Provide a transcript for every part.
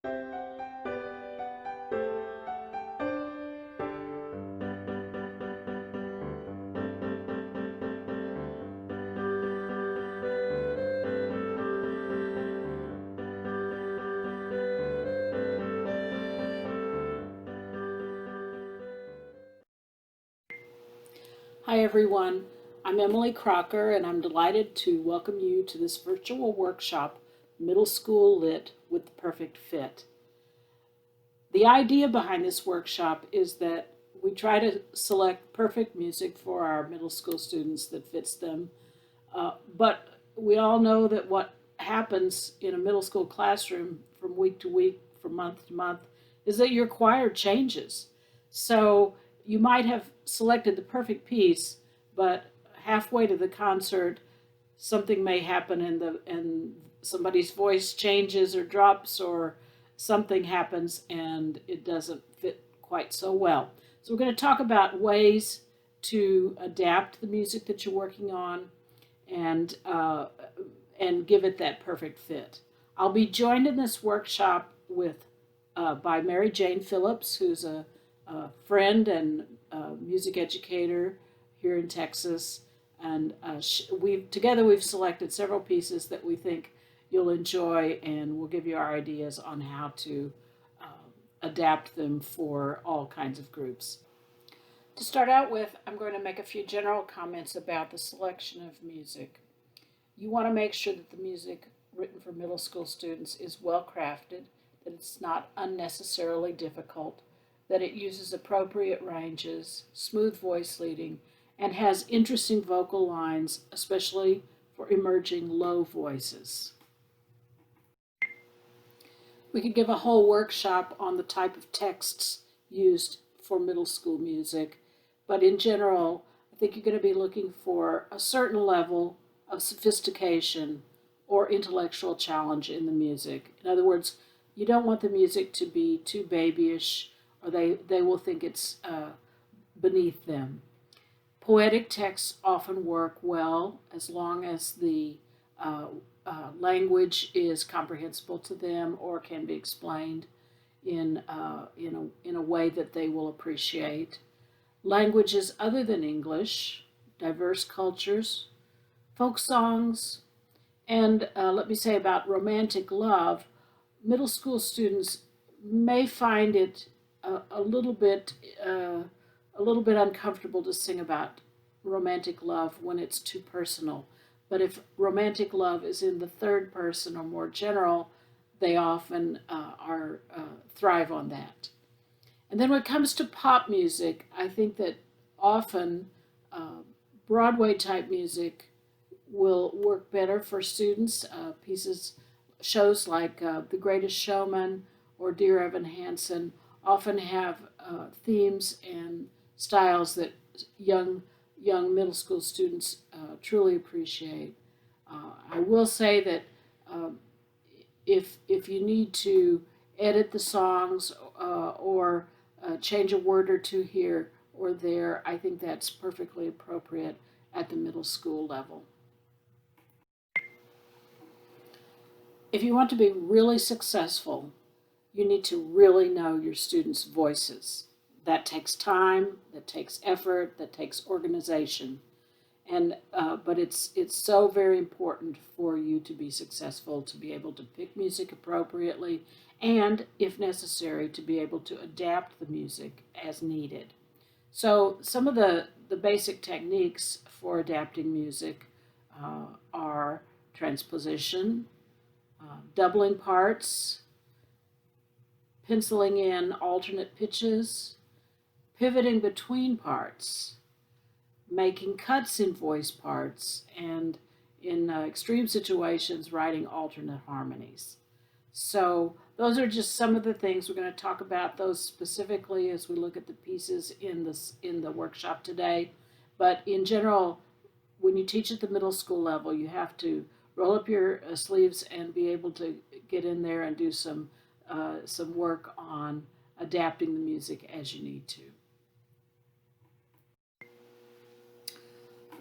Hi everyone, I'm Emily Crocker and I'm delighted to welcome you to this virtual workshop, Middle School Lit with the Perfect Fit. The idea behind this workshop is that we try to select perfect music for our middle school students that fits them, but we all know that what happens in a middle school classroom from week to week, from month to month, is that your choir changes. So you might have selected the perfect piece, but halfway to the concert, something may happen and somebody's voice changes or drops or something happens and it doesn't fit quite so well. So we're going to talk about ways to adapt the music that you're working on and uh, and give it that perfect fit. I'll be joined in this workshop with by Mary Jane Phillips, who's a friend and music educator here in Texas, and we've selected several pieces that we think you'll enjoy, and we'll give you our ideas on how to adapt them for all kinds of groups. To start out with, I'm going to make a few general comments about the selection of music. You want to make sure that the music written for middle school students is well crafted, that it's not unnecessarily difficult, that it uses appropriate ranges, smooth voice leading, and has interesting vocal lines, especially for emerging low voices. We could give a whole workshop on the type of texts used for middle school music, but in general, I think you're going to be looking for a certain level of sophistication or intellectual challenge in the music. In other words, you don't want the music to be too babyish or they will think it's beneath them. Poetic texts often work well as long as the language is comprehensible to them or can be explained in a way that they will appreciate. Languages other than English, diverse cultures, folk songs, and let me say about romantic love, middle school students may find it a little bit uncomfortable to sing about romantic love when it's too personal. But if romantic love is in the third person or more general, they often thrive on that. And then when it comes to pop music, I think that often Broadway type music will work better for students. Shows like The Greatest Showman or Dear Evan Hansen often have themes and styles that young middle school students truly appreciate. I will say that if you need to edit the songs or change a word or two here or there, I think that's perfectly appropriate at the middle school level. If you want to be really successful, you need to really know your students' voices. That takes time, that takes effort, that takes organization. But it's so very important for you to be successful, to be able to pick music appropriately, and if necessary, to be able to adapt the music as needed. So some of the basic techniques for adapting music are transposition, doubling parts, penciling in alternate pitches, pivoting between parts, making cuts in voice parts, and in extreme situations, writing alternate harmonies. So those are just some of the things we're going to talk about those specifically as we look at the pieces in the workshop today. But in general, when you teach at the middle school level, you have to roll up your sleeves and be able to get in there and do some work on adapting the music as you need to.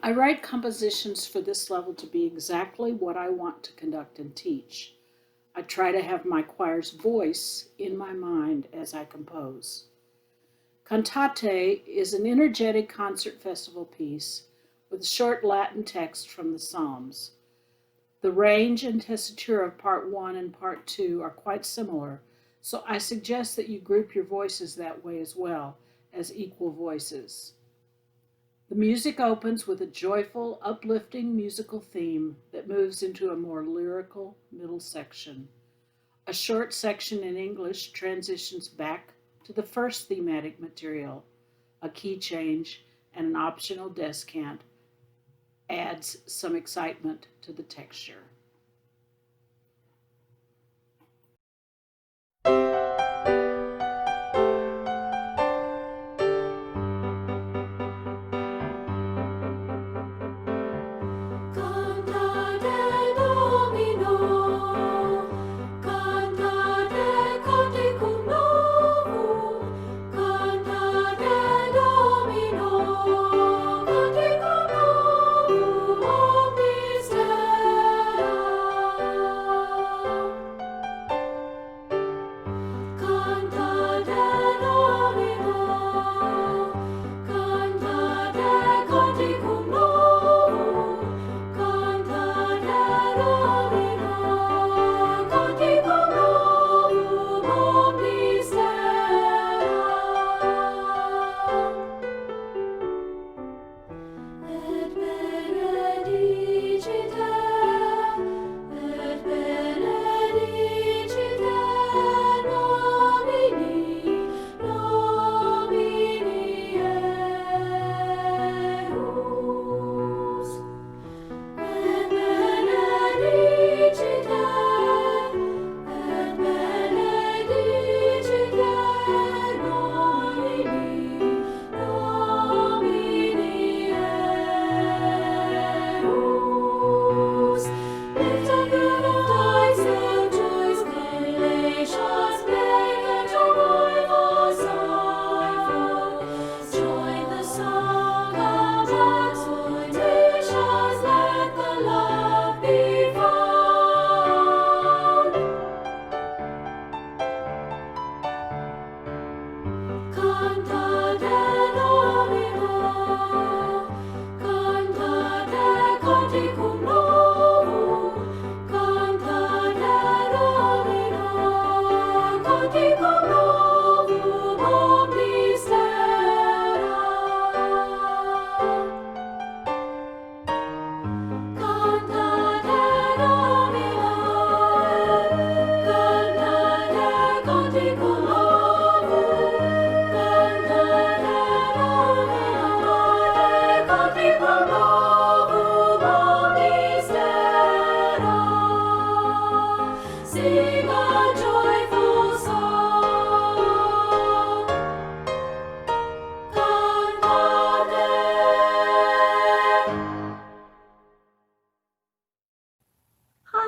I write compositions for this level to be exactly what I want to conduct and teach. I try to have my choir's voice in my mind as I compose. Cantate is an energetic concert festival piece with a short Latin text from the Psalms. The range and tessitura of part 1 and part 2 are quite similar, so I suggest that you group your voices that way as well, as equal voices. The music opens with a joyful, uplifting musical theme that moves into a more lyrical middle section. A short section in English transitions back to the first thematic material. A key change and an optional descant adds some excitement to the texture.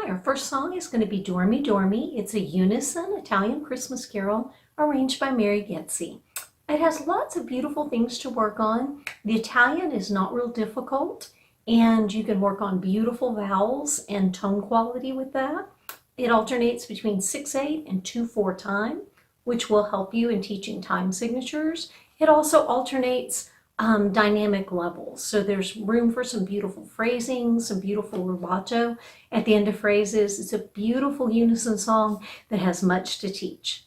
Our first song is going to be Dormi Dormi. It's a unison Italian Christmas carol arranged by Mary Getzi. It has lots of beautiful things to work on. The Italian is not real difficult, and you can work on beautiful vowels and tone quality with that. It alternates between 6/8 and 2/4 time, which will help you in teaching time signatures. It also alternates dynamic levels. So there's room for some beautiful phrasing, some beautiful rubato at the end of phrases. It's a beautiful unison song that has much to teach.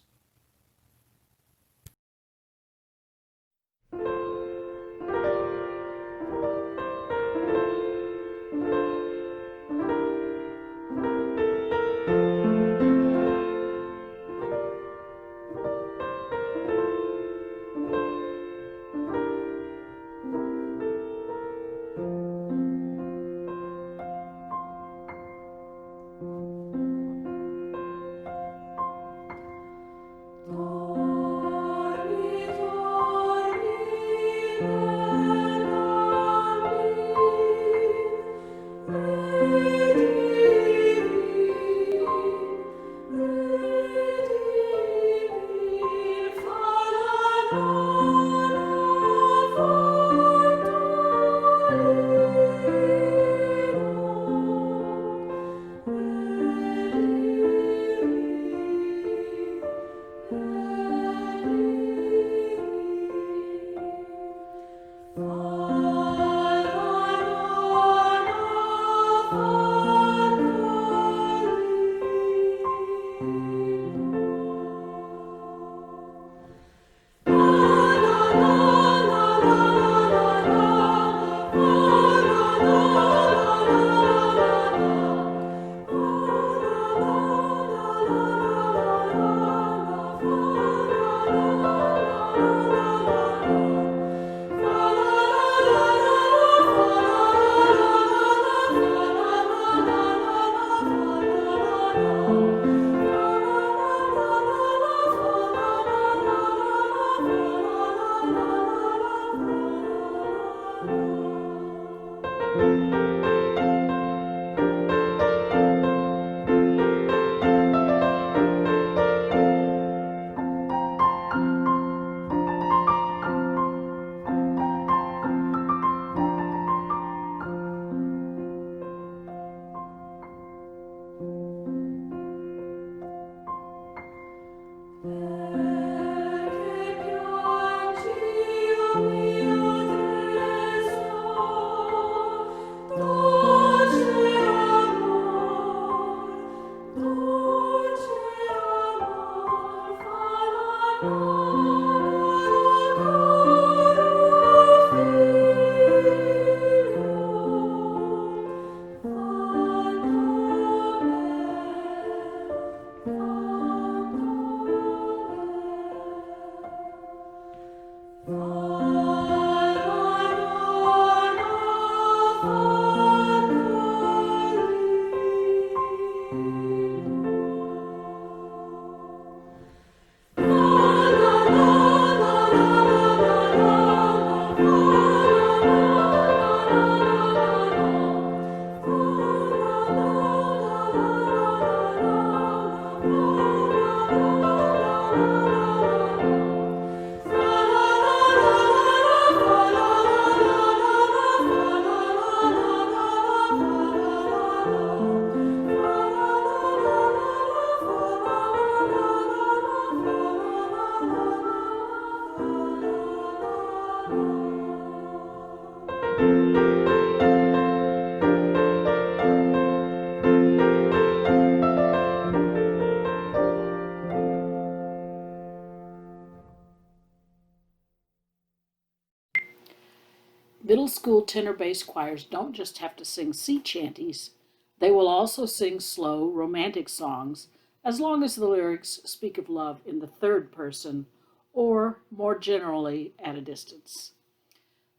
Middle school tenor bass choirs don't just have to sing sea chanties, they will also sing slow, romantic songs as long as the lyrics speak of love in the third person or, more generally, at a distance.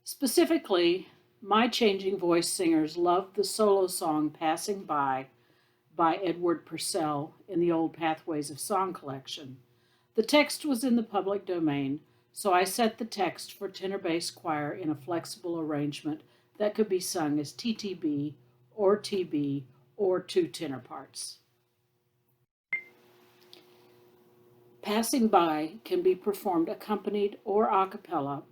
Specifically, my changing voice singers loved the solo song Passing by Edward Purcell in the Old Pathways of Song collection. The text was in the public domain, so I set the text for tenor bass choir in a flexible arrangement that could be sung as TTB or TB or two tenor parts. Passing by can be performed accompanied or a cappella.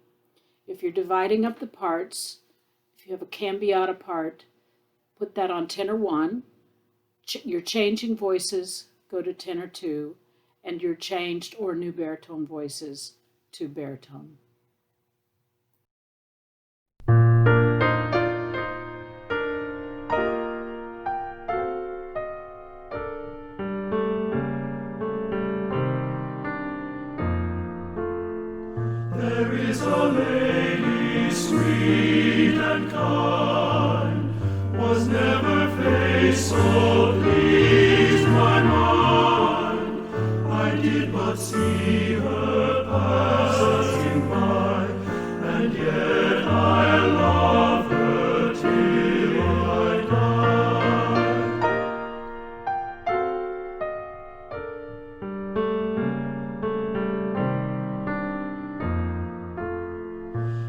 If you're dividing up the parts, if you have a cambiata part, put that on tenor 1. Your changing voices go to tenor 2, and your changed or new baritone voices to baritone. There is a lady sweet and kind, was never face so pleased my mind. I did but see her passing by, and yet I love her till I die.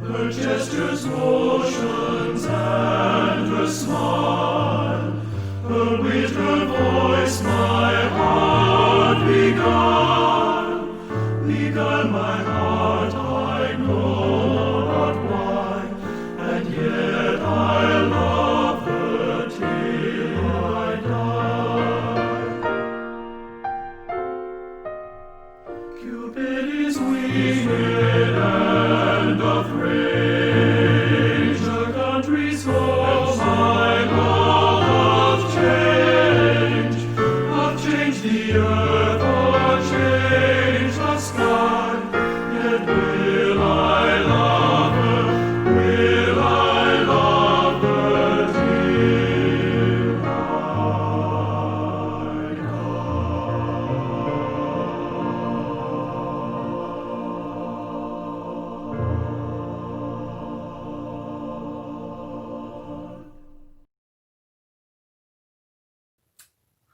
Her gestures, motions, and her smile, her wit, her voice, my heart beguile. Beguile my heart, I know not why, and yet I love her till I die. Cupid is winged and doth range the country's home. My love of change the earth or change the sky. Yet will I love her, will I love her till I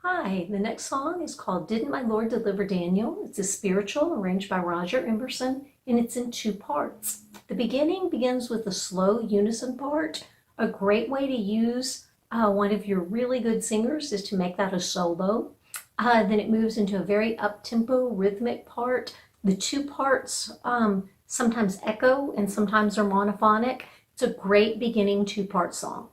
Hi, the next song is called Didn't My Lord Deliver Daniel? It's a spiritual arranged by Roger Emerson, and it's in 2 parts. The beginning begins with a slow unison part. A great way to use one of your really good singers is to make that a solo. Then it moves into a very up-tempo rhythmic part. The 2 parts sometimes echo and sometimes are monophonic. It's a great beginning 2-part song.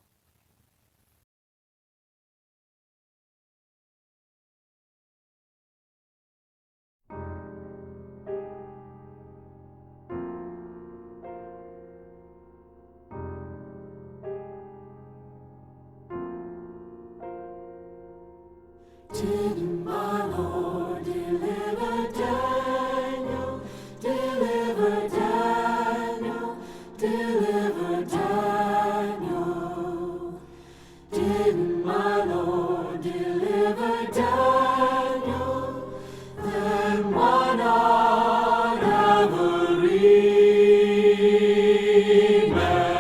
Didn't my Lord deliver Daniel, deliver Daniel, deliver Daniel? Didn't my Lord deliver Daniel? Then why not every man?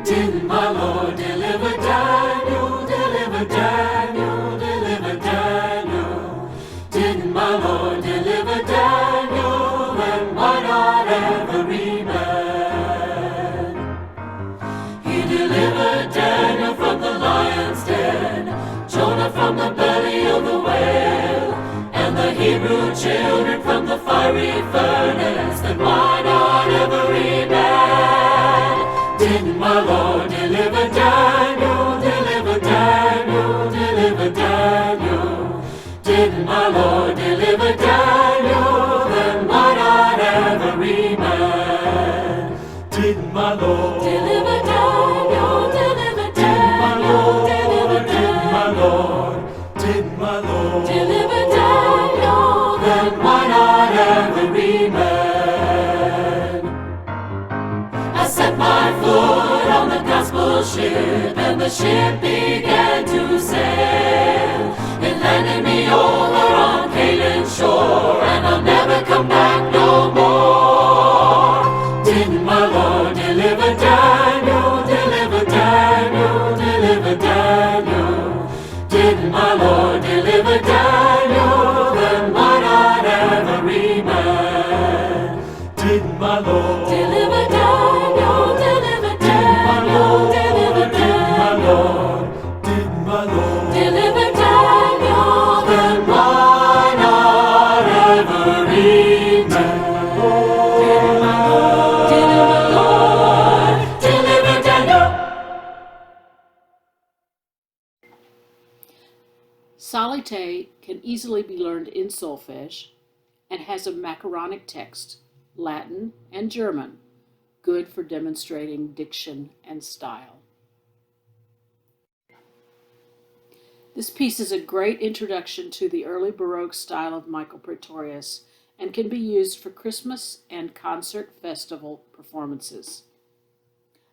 Didn't my Lord deliver Daniel, deliver Daniel, deliver Daniel? Didn't my Lord deliver Daniel? Then why not every man? He delivered Daniel from the lion's den, Jonah from the belly of the whale, and the Hebrew children from the fiery furnace. Then why not every man? Didn't my Lord deliver Daniel, deliver Daniel, deliver Daniel? Didn't my Lord deliver Daniel? Then why not every man? Didn't my Lord deliver Daniel, deliver Daniel, deliver Daniel? Didn't my Lord deliver Daniel? Then why not every man? the ship began to sail. It landed me over on Canaan shore, and I'll never come back no more. Didn't my Lord deliver Daniel, deliver Daniel, deliver Daniel? Didn't my Lord deliver Daniel? Then why not every man? Didn't my Lord deliver Daniel, deliver Daniel, deliver Daniel? Didn't my Lord deliver Daniel? Then why not every man? Didn't my Lord deliver Daniel? Salite can easily be learned in solfege and has a macaronic text, Latin and German, good for demonstrating diction and style. This piece is a great introduction to the early Baroque style of Michael Praetorius and can be used for Christmas and concert festival performances.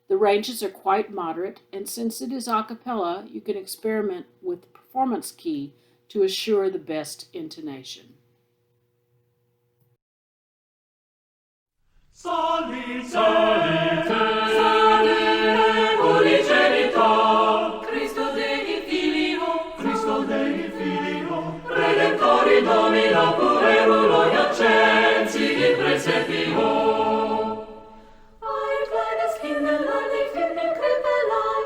The ranges are quite moderate, and since it is a cappella, you can experiment with the performance key to assure the best intonation. Salite, salite, unigenito, Christo Dei Filio, Redentori Domino, puerulo e accensi in presepio. Ein kleines Kinderlein liegt in dem Krippelein,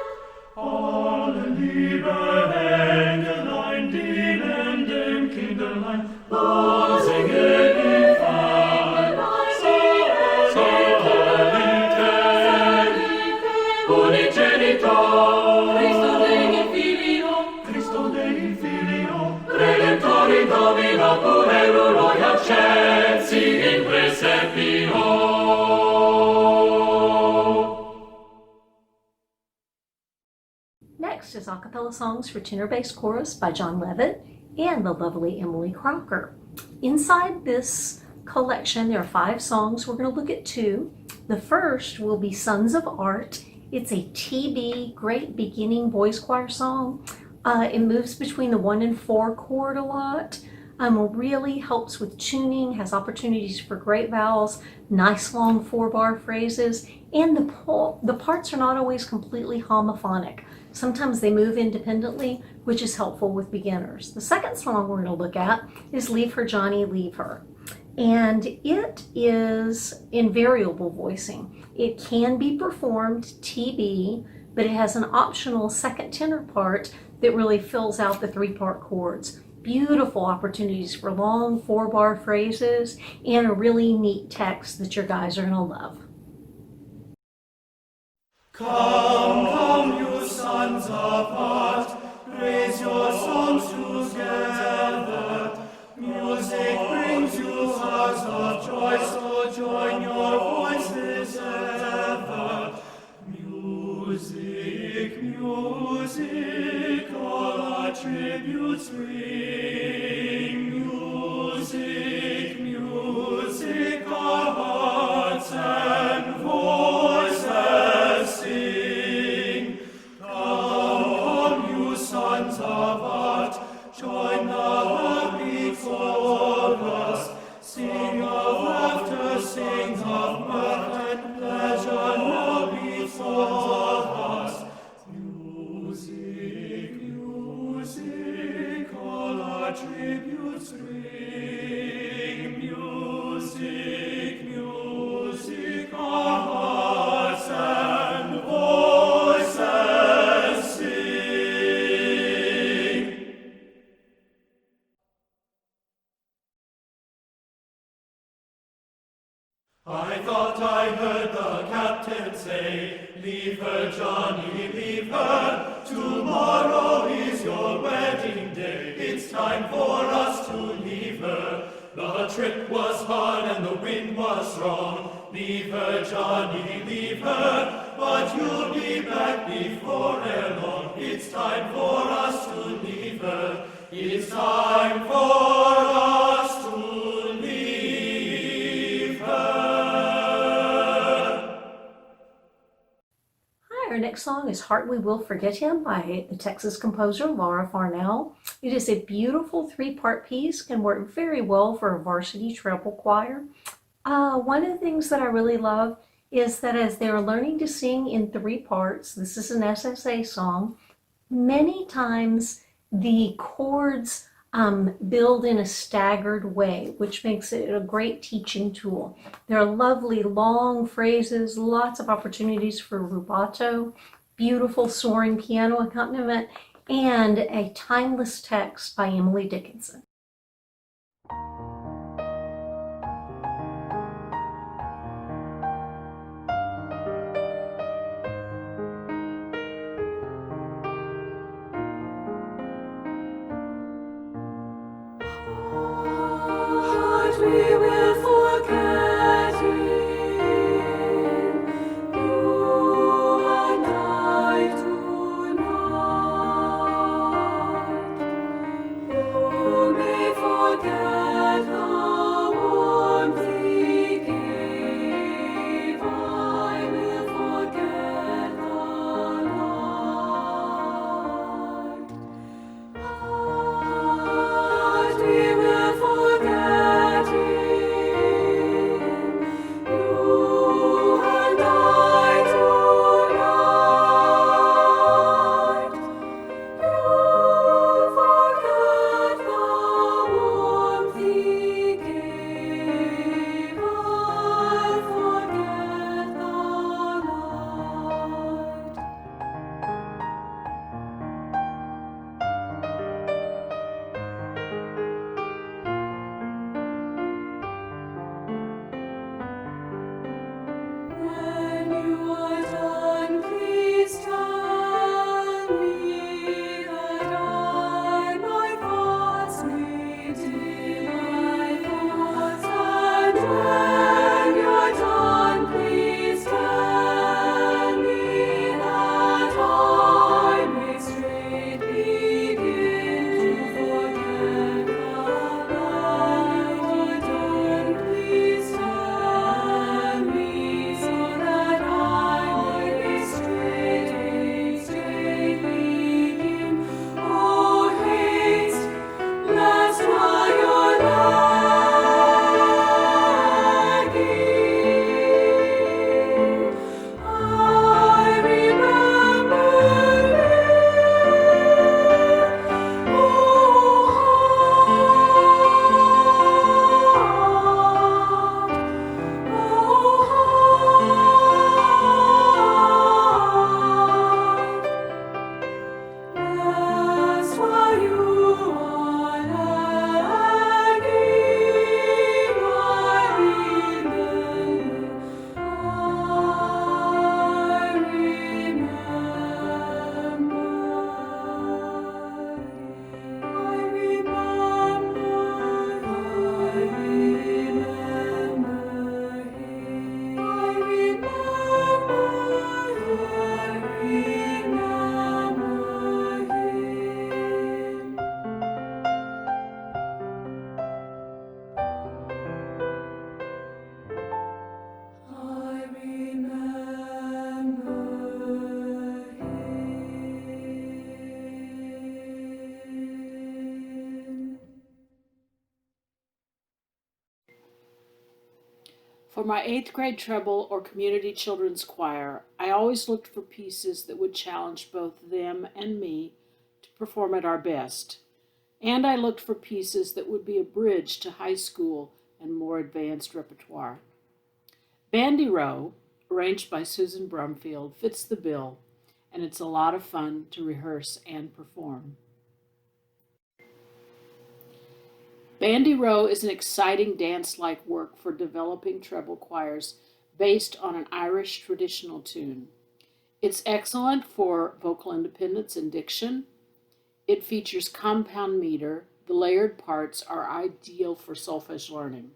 alle liebe Engelein dienen dem Kinderlein, und singen im Unigenito, Christo Dei Filio, Redentori Domino, puerulo e accensi in presepio. Next is a cappella songs for tenor bass chorus by John Levitt and the lovely Emily Crocker. Inside this collection, there are 5 songs. We're going to look at 2. The first will be Sons of Art. It's a TB, great beginning boys choir song. It moves between the 1 and 4 chord a lot. Really helps with tuning, has opportunities for great vowels, nice long 4-bar phrases, and the parts are not always completely homophonic. Sometimes they move independently, which is helpful with beginners. The second song we're going to look at is Leave Her, Johnny, Leave Her. And it is in variable voicing. It can be performed TB, but it has an optional second tenor part that really fills out the 3-part chords. Beautiful opportunities for long 4-bar phrases and a really neat text that your guys are going to love. Come, come, you sons of art, raise your songs together. Music brings you hearts of joy, so join your voices ever. Music, music, all our tributes ring. Music, music, our hearts and voices sing. Come, you sons of art, join the happy chorus. Sing of laughter, sing of mirth and pleasure now before us. Music, music, all our tributes ring. Music, music, our hearts and voices sing. I thought I heard the captain say, leave her, Johnny, leave her. Tomorrow is your wedding day. It's time for us to leave her. The trip was hard and the wind was strong. Leave her, Johnny, leave her. But you'll be back before long. It's time for us to leave her. It's time for us to leave her. Hi, our next song song is Heart We Will Forget Him by the Texas composer Laura Farnell. It is a beautiful three-part piece, can work very well for a varsity treble choir. One of the things that I really love is that as they're learning to sing in three parts, this is an SSA song, many times the chords build in a staggered way, which makes it a great teaching tool. There are lovely long phrases, lots of opportunities for rubato, beautiful soaring piano accompaniment, and a timeless text by Emily Dickinson. Heart, we will forget him. You and I tonight. You may forget the warmth he gave. I will forget the light. Heart, we will forget him. You and I tonight. You forget the warmth he gave. I forget the light. When you are done, please tell me that my thoughts may dim, and when you're done, please tell me that I may straight begin to forget the light. When you're done, please tell me so that I may straight begin. Oh, haste, lest while you're lagging, I remember you. Oh, that's why you are lagging. I For my 8th grade treble or community children's choir, I always looked for pieces that would challenge both them and me to perform at our best. And I looked for pieces that would be a bridge to high school and more advanced repertoire. Bandy Row, arranged by Susan Brumfield, fits the bill, and it's a lot of fun to rehearse and perform. Bandy Row is an exciting dance-like work for developing treble choirs based on an Irish traditional tune. It's excellent for vocal independence and diction. It features compound meter. The layered parts are ideal for solfege learning.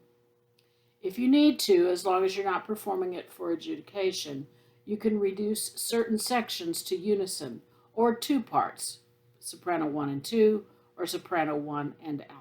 If you need to, as long as you're not performing it for adjudication, you can reduce certain sections to unison or two parts, soprano 1 and 2, or soprano 1 and alto.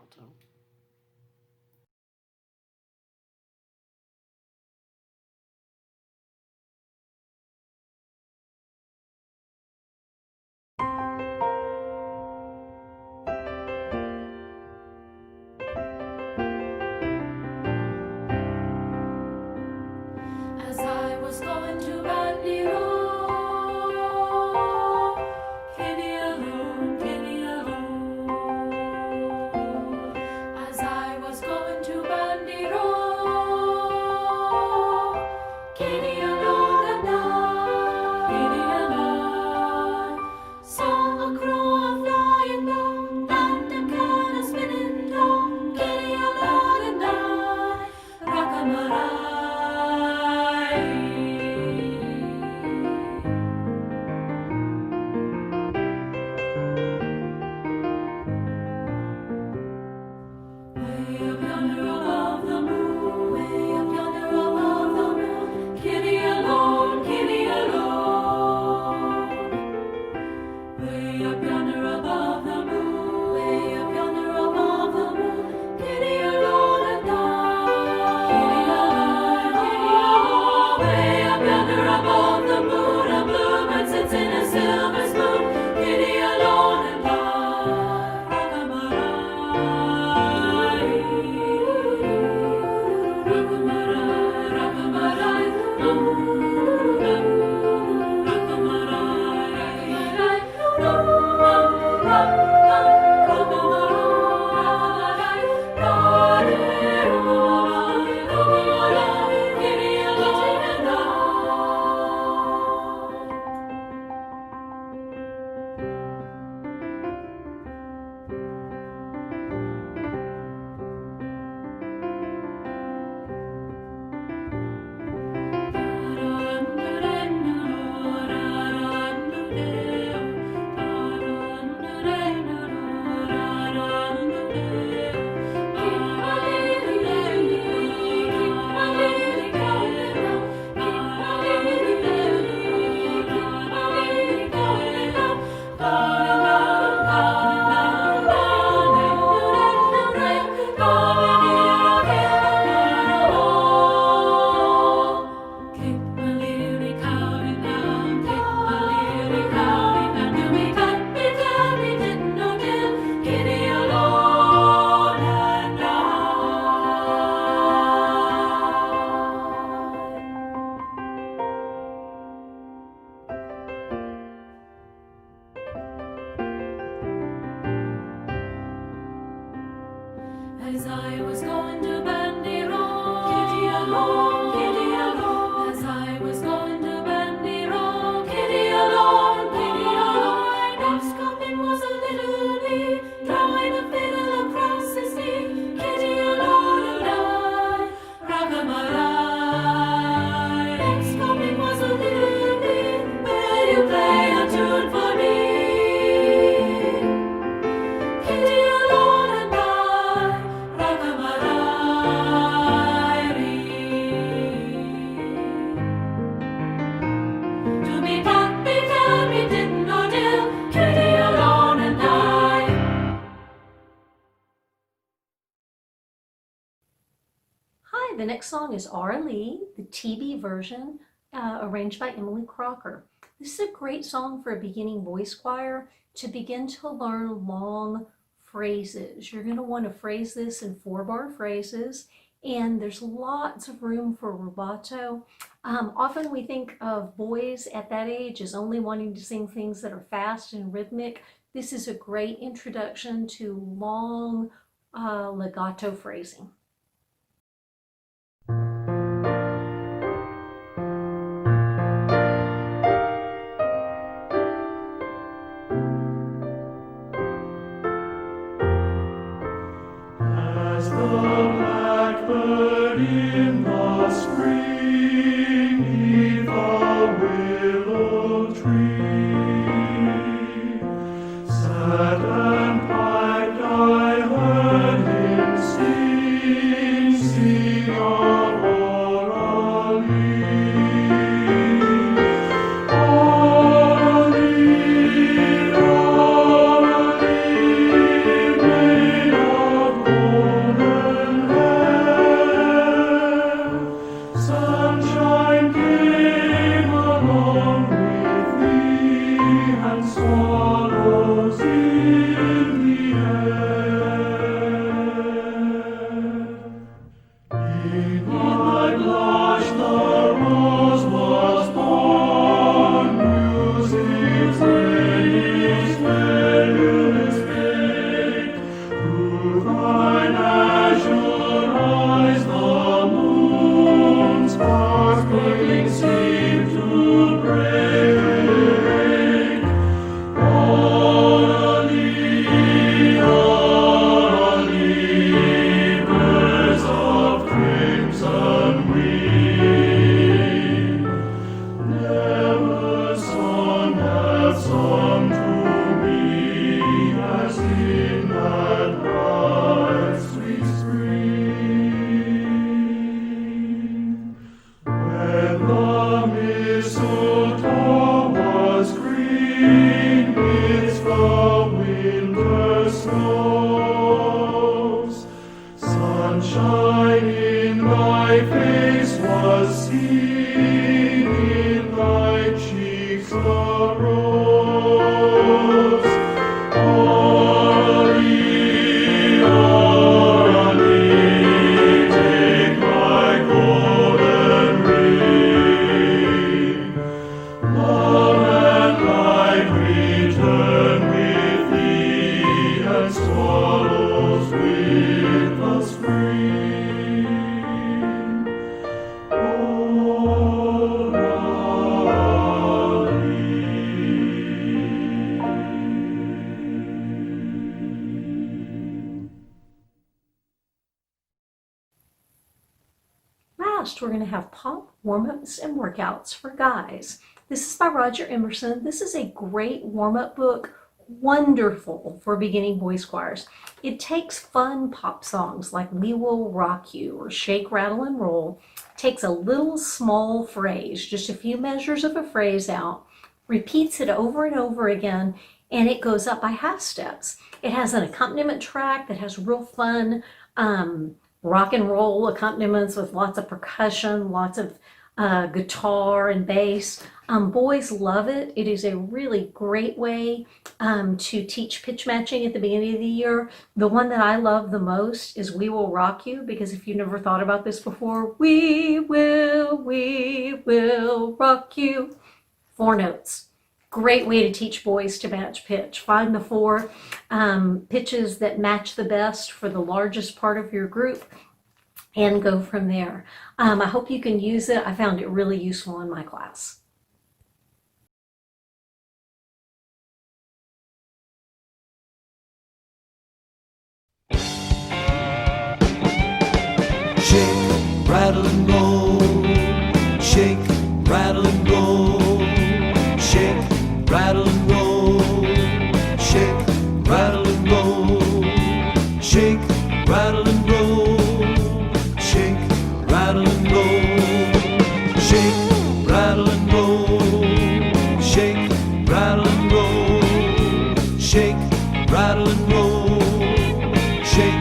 the next song is Our Lee, the TB version, arranged by Emily Crocker. This is a great song for a beginning voice choir to begin to learn long phrases. You're going to want to phrase this in 4-bar phrases, and there's lots of room for rubato. Often we think of boys at that age as only wanting to sing things that are fast and rhythmic. This is a great introduction to long legato phrasing. As the blackbird in the spring neath the willow tree sat and piped, I heard him sing, sing of sunshine came along with thee, and swallows in the air. In my blush the rose was born, music's ladies fairest spake. Through thine azure eyes the moon sparkling seemed to break. Aurora, birds of crimson wing, never song hath sung to me as in that bright sweet spring, when the mistletoe was green midst the winter snows. Sunshine in thy face was seen, in thy cheeks the rose. Aurora, take my golden ring. Love and light return with thee, and swallows with the spring. Last, we're going to have pop warm-ups and workouts for guys. This is by Roger Emerson. This is a great warm-up book, wonderful for beginning voice choirs. It takes fun pop songs like We Will Rock You or Shake, Rattle, and Roll, takes a little small phrase, just a few measures of a phrase out, repeats it over and over again, and it goes up by half steps. It has an accompaniment track that has real fun rock and roll accompaniments with lots of percussion, lots of guitar and bass. Boys love it. It is a really great way to teach pitch matching at the beginning of the year. The one that I love the most is We Will Rock You, because if you never thought about this before, we will rock you. 4 notes. Great way to teach boys to match pitch. Find the 4 pitches that match the best for the largest part of your group and go from there. I hope you can use it. I found it really useful in my class. Shake, rattle and roll. Shake, rattle and roll. Shake, rattle and roll. Shake, rattle and roll. Shake, rattle and roll. Shake, rattle and roll. Shake, rattle and roll. Shake, rattle and roll. Shake, rattle and roll. Shake,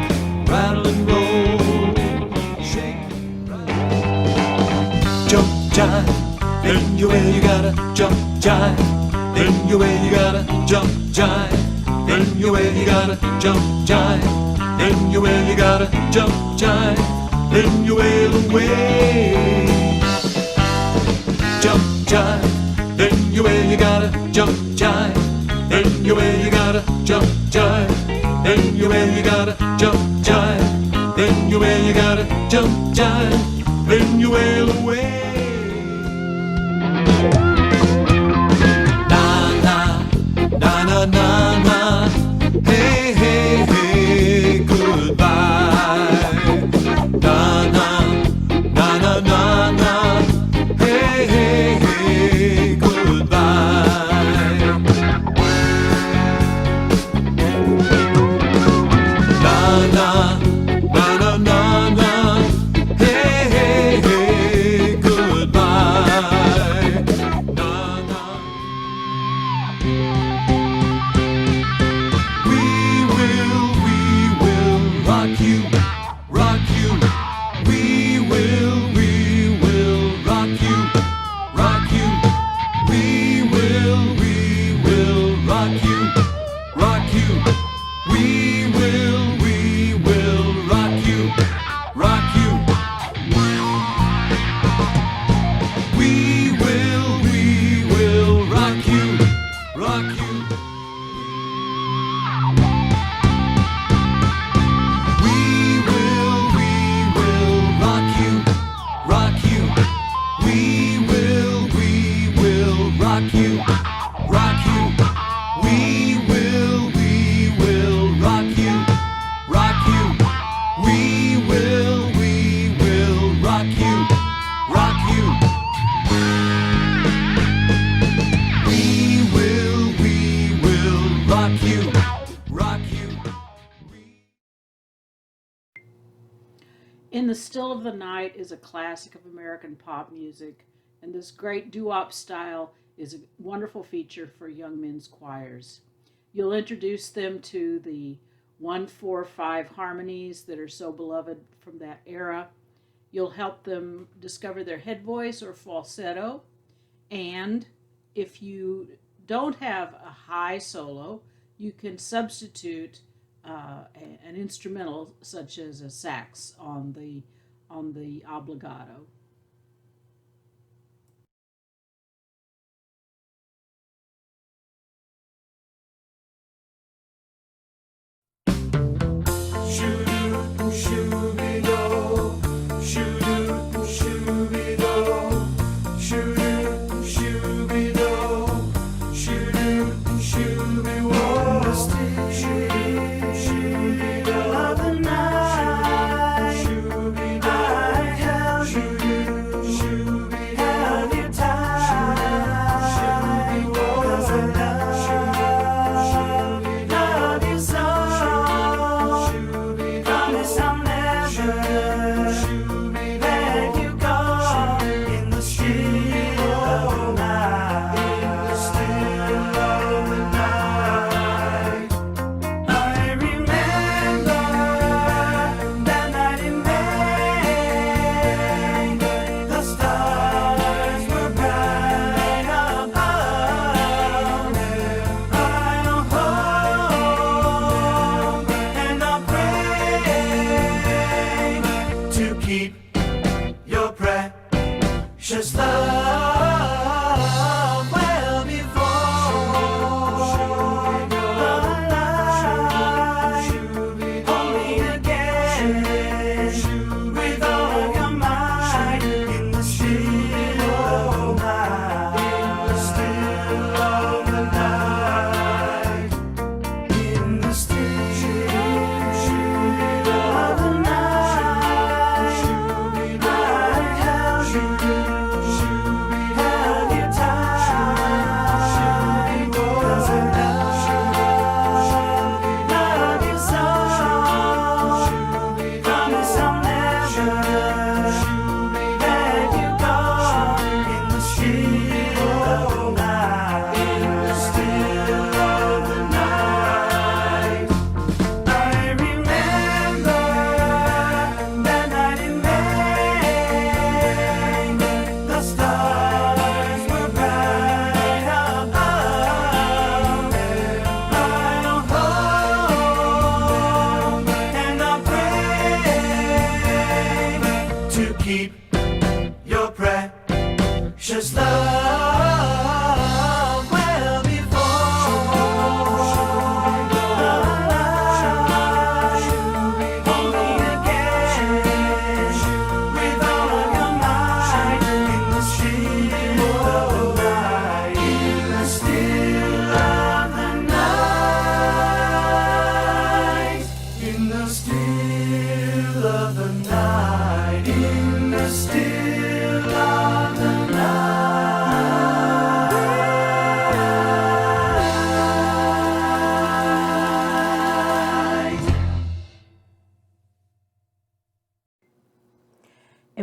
rattle and roll. Shake, rattle. jive. Anyway, you gotta jump, jive. Anyway, you gotta jump, jive. Anyway, you gotta jump, jive. Then you wail away. Jump, jive. Then you wail, you gotta jump, jive. Then you wail, you gotta jump, jive. Then you wail, you gotta jump, jive. Then you wail, you gotta jump, jive. Then you wail away. Na na na, hey hey hey, goodbye. Na na na, hey hey hey, goodbye. Na na, hey hey hey, goodbye. Na na. We will rock you, rock you. We will rock you, rock you. We will rock you, rock you. We will rock you, rock you. We will rock you, rock you. We will rock you, rock you. We will rock you, rock you. We will rock you, rock you. We will rock you, rock you. We will rock you, rock you. In the Still of the Night is a classic of American pop music, and this great doo-wop style is a wonderful feature for young men's choirs. You'll introduce them to the 1-4-5 harmonies that are so beloved from that era. You'll help them discover their head voice or falsetto, and if you don't have a high solo, you can substitute an instrumental such as a sax on the obligato. Of the night, I held you.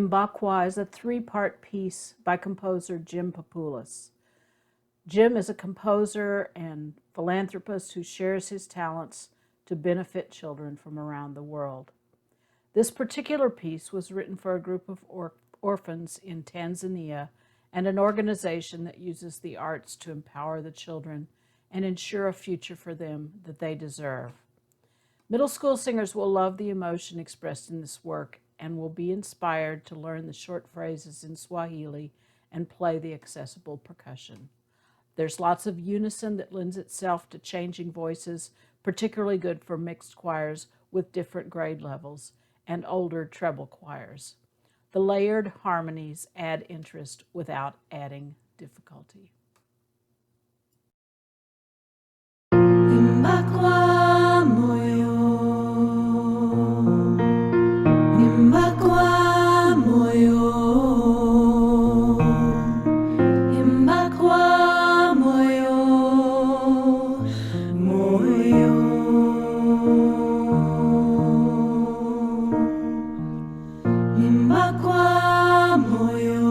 Mbakwa is a three-part piece by composer Jim Papoulis. Jim is a composer and philanthropist who shares his talents to benefit children from around the world. This particular piece was written for a group of orphans in Tanzania and an organization that uses the arts to empower the children and ensure a future for them that they deserve. Middle school singers will love the emotion expressed in this work and will be inspired to learn the short phrases in Swahili and play the accessible percussion. There's lots of unison that lends itself to changing voices, particularly good for mixed choirs with different grade levels and older treble choirs. The layered harmonies add interest without adding difficulty. Imbakwa moyo, imbakwa moyo, imbakwa moyo, moyo. Imbakwa moyo,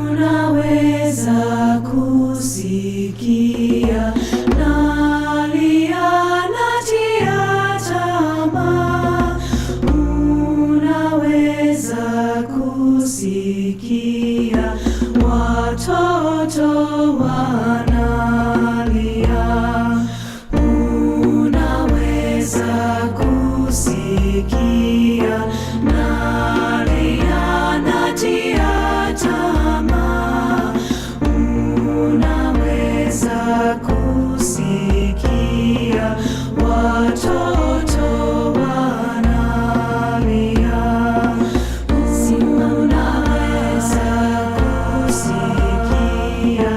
unaweza kusikia nalia natia tamaa, unaweza kusikia watoto wanalia, unaweza kusikia nalia natia tamaa, unaweza kusikia watoto wanalia, sima unaweza kusikia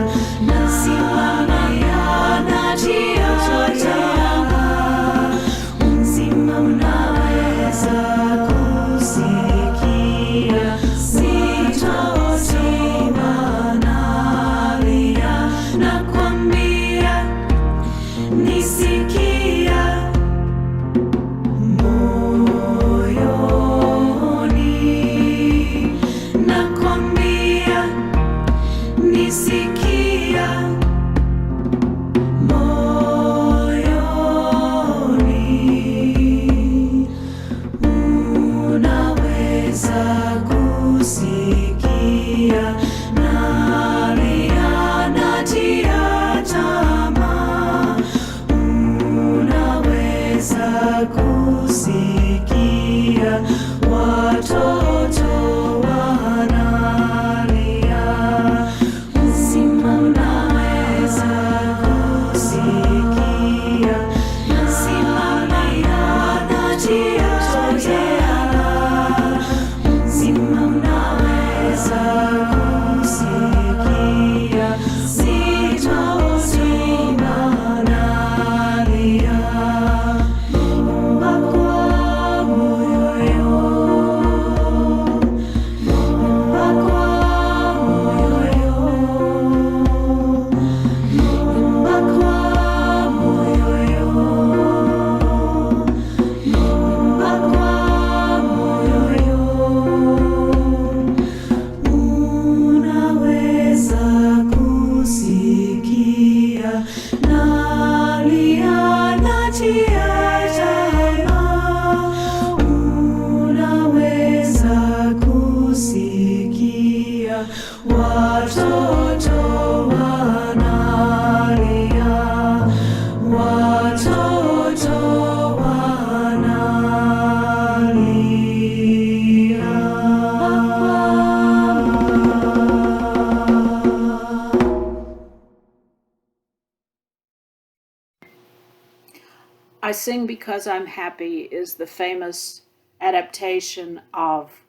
sima nalia natia tamaa, sima unaweza kusikia sitotima nalia, nakwambia nisikia moyoni, nakwambia nisikia moyoni, unaweza kusikia nalia natia tamaa, unaweza kusikia watoto wanalia, sima unaweza kusikia sima nalia natia tamaa, sima unaweza kusikia sitotima nalia, imbakwa moyo, imbakwa moyo, imbakwa moyo, imbakwa moyo, unaweza kusikia nalia natia tamaa, unaweza kusikia watoto wanalia, watoto wanalia. I Sing Because I'm Happy is the famous adaptation of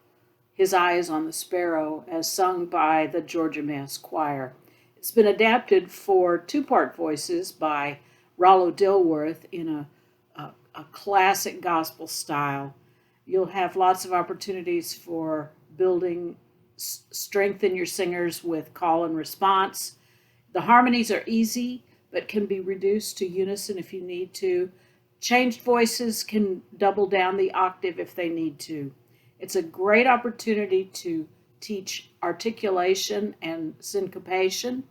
His Eye is on the Sparrow as sung by the Georgia Mass Choir. It's been adapted for two-part voices by Rollo Dilworth in a classic gospel style. You'll have lots of opportunities for building strength in your singers with call and response. The harmonies are easy, but can be reduced to unison if you need to. Changed voices can double down the octave if they need to. It's a great opportunity to teach articulation and syncopation.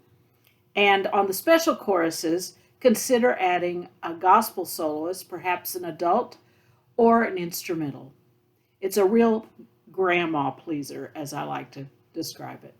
And on the special choruses, consider adding a gospel soloist, perhaps an adult or an instrumental. It's a real grandma pleaser, as I like to describe it.